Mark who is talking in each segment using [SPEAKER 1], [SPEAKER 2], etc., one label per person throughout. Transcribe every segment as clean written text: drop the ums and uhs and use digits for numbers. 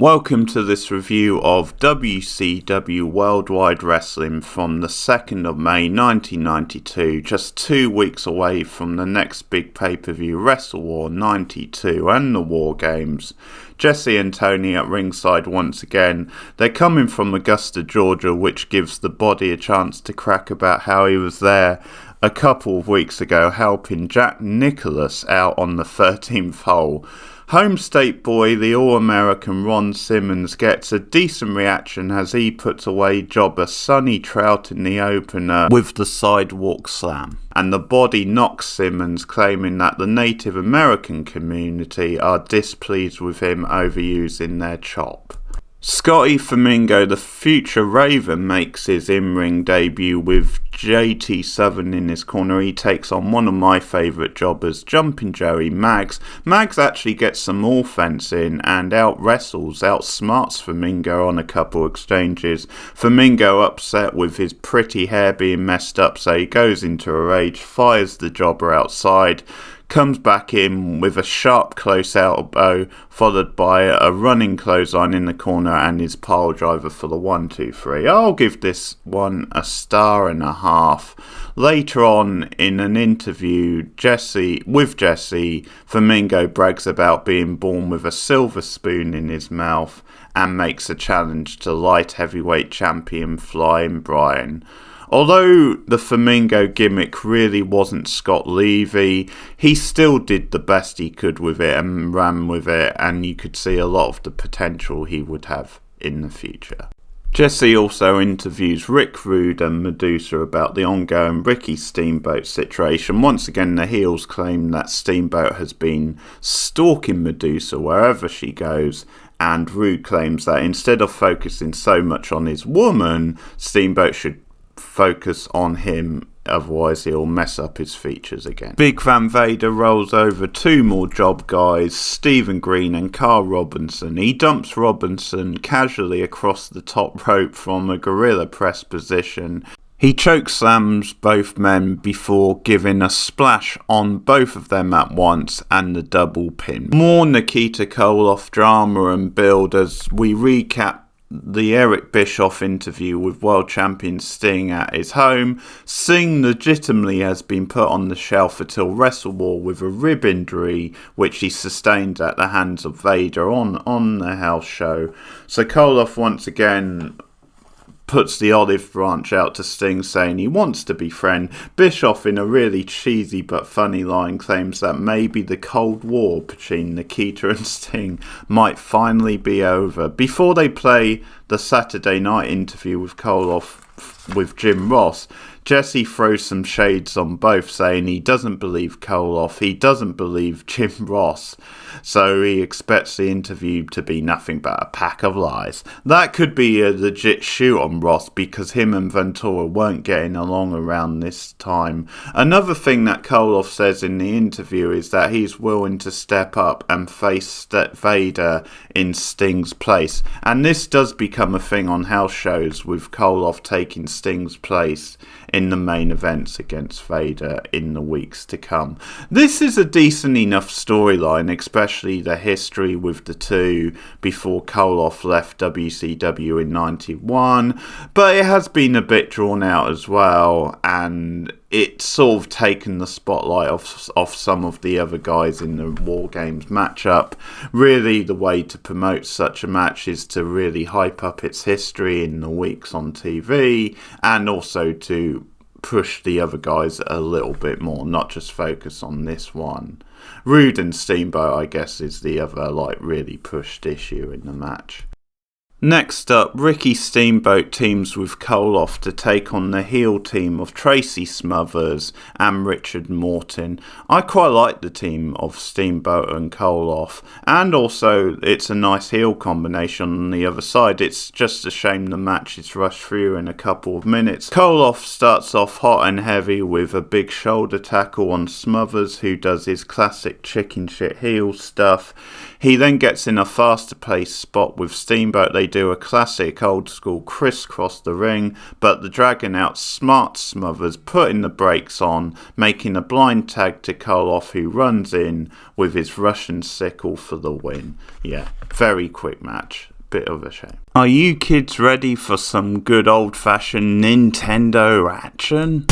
[SPEAKER 1] Welcome to this review of WCW Worldwide Wrestling from the 2nd of May 1992, just 2 weeks away from the next big pay-per-view, Wrestle War 92 and the War Games. Jesse and Tony at ringside once again. They're coming from Augusta, Georgia, which gives the body a chance to crack about how he was there a couple of weeks ago helping Jack Nicholas out on the 13th hole. Home state boy, the All-American Ron Simmons, gets a decent reaction as he puts away jobber Sonny Trout in the opener with the sidewalk slam. And the body knocks Simmons, claiming that the Native American community are displeased with him overusing their chop. Scotty Flamingo, the future Raven, makes his in-ring debut with JT Southern in his corner. He takes on one of my favourite jobbers, Jumping Joey Maggs. Maggs actually gets some offense in and outsmarts Flamingo on a couple exchanges. Flamingo upset with his pretty hair being messed up, so he goes into a rage, fires the jobber outside, comes back in with a sharp close elbow, followed by a running clothesline in the corner and his pile driver for the 1-2-3. I'll give this one a 1.5 stars. Later on in an interview with Jesse, Flamingo brags about being born with a silver spoon in his mouth and makes a challenge to light heavyweight champion Flying Brian. Although the Flamingo gimmick really wasn't Scott Levy, he still did the best he could with it and ran with it, and you could see a lot of the potential he would have in the future. Jesse also interviews Rick Rude and Medusa about the ongoing Ricky Steamboat situation. Once again, the heels claim that Steamboat has been stalking Medusa wherever she goes, and Rude claims that instead of focusing so much on his woman, Steamboat should focus on him, otherwise he'll mess up his features again. Big Van Vader rolls over two more job guys, Stephen Green and Carl Robinson. He dumps Robinson casually across the top rope from a gorilla press position. He chokeslams both men before giving a splash on both of them at once and the double pin. More Nikita Koloff drama and build as we recap the Eric Bischoff interview with World Champion Sting at his home. Sting legitimately has been put on the shelf until Wrestle War with a rib injury which he sustained at the hands of Vader on the house show. So Koloff once again puts the olive branch out to Sting, saying he wants to befriend. Bischoff, in a really cheesy but funny line, claims that maybe the Cold War between Nikita and Sting might finally be over. Before they play the Saturday night interview with Koloff with Jim Ross, Jesse throws some shades on both, saying he doesn't believe Koloff, he doesn't believe Jim Ross, so he expects the interview to be nothing but a pack of lies. That could be a legit shoot on Ross because him and Ventura weren't getting along around this time. Another thing that Koloff says in the interview is that he's willing to step up and face Vader in Sting's place, and this does become a thing on house shows with Koloff taking Sting's place in the main events against Vader in the weeks to come. This is a decent enough storyline, especially the history with the two before Koloff left WCW in 91, but it has been a bit drawn out as well, and it's sort of taken the spotlight off some of the other guys in the War Games matchup. Really, the way to promote such a match is to really hype up its history in the weeks on TV, and also to push the other guys a little bit more, not just focus on this one. Rude and Steamboat, I guess, is the other really pushed issue in the match. Next up, Ricky Steamboat teams with Koloff to take on the heel team of Tracy Smothers and Richard Morton. I quite like the team of Steamboat and Koloff, and also it's a nice heel combination on the other side. It's just a shame the match is rushed through in a couple of minutes. Koloff starts off hot and heavy with a big shoulder tackle on Smothers, who does his classic chicken shit heel stuff. He then gets in a faster paced spot with Steamboat. They do a classic old school crisscross the ring, but the Dragon outsmarts Smothers, putting the brakes on, making a blind tag to Koloff, who runs in with his Russian sickle for the win. Yeah, very quick match. Bit of a shame. Are you kids ready for some good old-fashioned Nintendo action?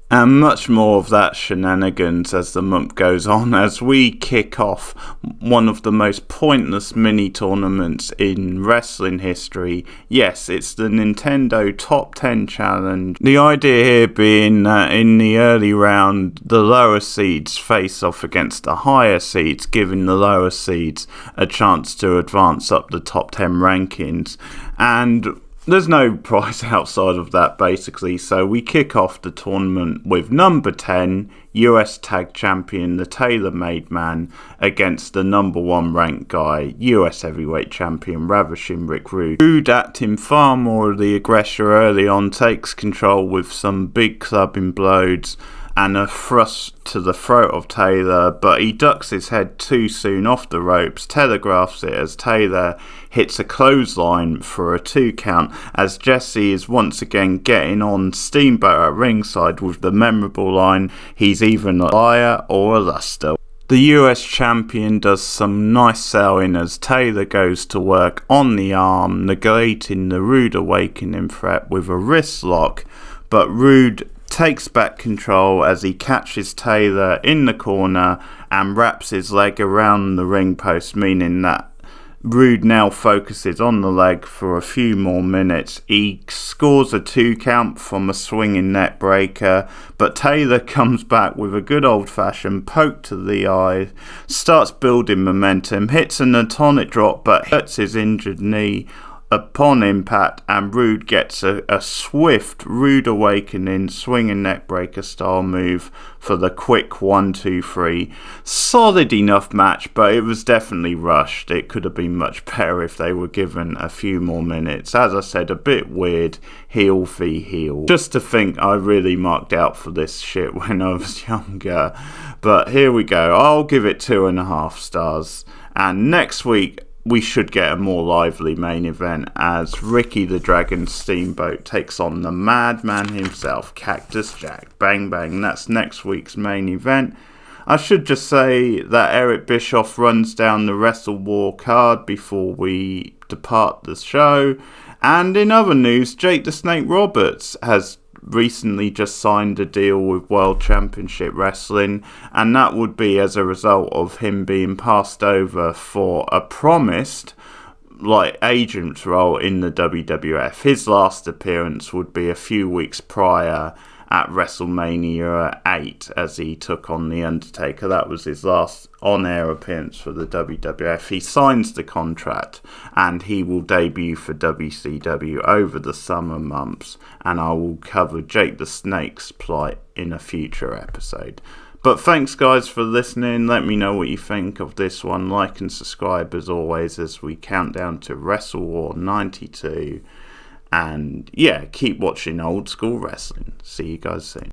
[SPEAKER 1] And much more of that shenanigans as the month goes on, as we kick off one of the most pointless mini tournaments in wrestling history. Yes, it's the Nintendo Top 10 Challenge. The idea here being that in the early round, the lower seeds face off against the higher seeds, giving the lower seeds a chance to advance up the top 10 rankings. And there's no prize outside of that, basically, so we kick off the tournament with number 10, US Tag Champion, the Tailor-Made Man, against the number 1 ranked guy, US Heavyweight Champion, Ravishing Rick Rude. Rude, acting far more of the aggressor early on, takes control with some big clubbing blows and a thrust to the throat of Taylor, but he ducks his head too soon off the ropes, telegraphs it as Taylor hits a clothesline for a 2 count, as Jesse is once again getting on Steamboat at ringside with the memorable line, "He's either a liar or a luster." The US champion does some nice selling as Taylor goes to work on the arm, negating the Rude Awakening threat with a wrist lock, but Rude takes back control as he catches Taylor in the corner and wraps his leg around the ring post, meaning that Rude now focuses on the leg for a few more minutes. He scores a 2 count from a swinging neck breaker, but Taylor comes back with a good old-fashioned poke to the eye, starts building momentum, hits an atomic drop but hurts his injured knee upon impact, and Rude gets a swift Rude Awakening swinging neckbreaker style move for the quick 1-2-3. Solid enough match, but it was definitely rushed. It could have been much better if they were given a few more minutes. As I said, a bit weird, heel v heel. Just to think I really marked out for this shit when I was younger. But here we go. I'll give it 2.5 stars. And next week we should get a more lively main event as Ricky the Dragon Steamboat takes on the madman himself, Cactus Jack. Bang bang, that's next week's main event. I should just say that Eric Bischoff runs down the Wrestle War card before we depart the show. And in other news, Jake the Snake Roberts has recently just signed a deal with World Championship Wrestling, and that would be as a result of him being passed over for a promised agent's role in the WWF. His last appearance would be a few weeks prior at WrestleMania 8 as he took on The Undertaker. That was his last on-air appearance for the WWF. He signs the contract and he will debut for WCW over the summer months, and I will cover Jake the Snake's plight in a future episode. But thanks guys for listening. Let me know what you think of this one. Like and subscribe as always as we count down to Wrestle War 92. And yeah, keep watching old school wrestling. See you guys soon.